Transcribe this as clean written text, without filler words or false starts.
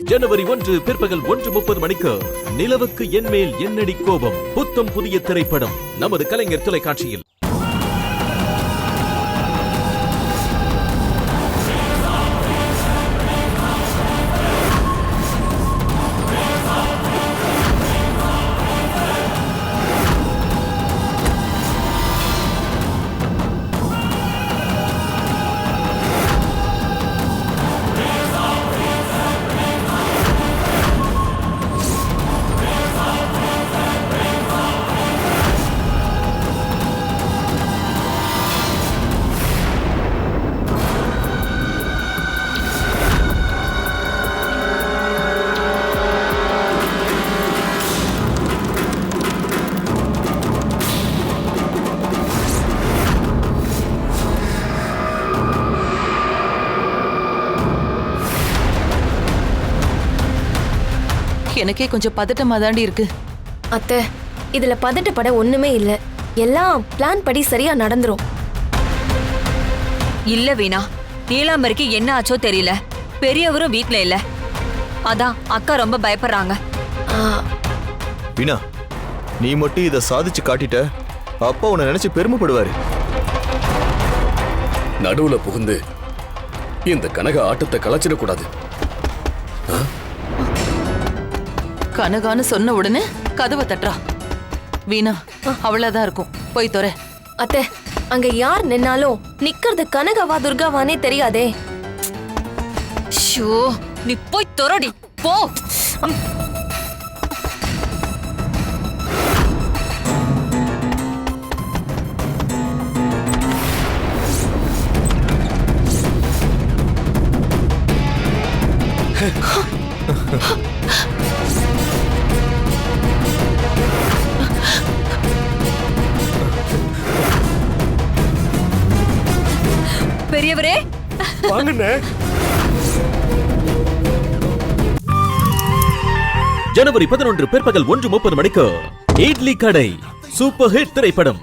ஜனவரி 1 பிற்பகல் 1:30 மணிக்கு நிலவுக்கு என்மேல் என்னடி கோபம் புத்தம் புதிய திரைப்படம் நமது கலைஞர் தொலைக்காட்சியில். எனக்கே கொஞ்சம் பதட்டமா தாண்டி இருக்கு. அத்தை, இதுல பதட்டப்பட ஒண்ணுமே இல்ல. எல்லாம் பிளான் படி சரியா நடந்துரும். இல்ல வீணா, நீலாம்பரிக்கு என்ன ஆச்சோ தெரியல. பெரியவரும் வீட்ல இல்ல. அதான் அக்கா ரொம்ப பயப்படுறாங்க. வீணா, நீ மட்டும் இதை சாதிச்சு காட்டிட்ட, அப்பா உன்னை நினைச்சு பெருமைப்படுவாரு. நடுவுல புகுந்து இந்த கனக ஆட்டத்தை கலைச்சிடக்கூடாது. கனகான்னு சொன்ன உடனே கதவை தட்டுறா. வீணா, அவ்வளவுதான் இருக்கும், போய் தொற. அத்தை, அங்க யார் நின்னாலும் நிக்கிறது கனகாவா துர்காவானே தெரியாதே. ஷோ, நீ போய் தொரடி போ. பெரியவரே வாங்கண்ணே. ஜனவரி 11 பிற்பகல் 1:30 மணிக்கு இட்லி கடை சூப்பர் ஹிட் திரைப்படம்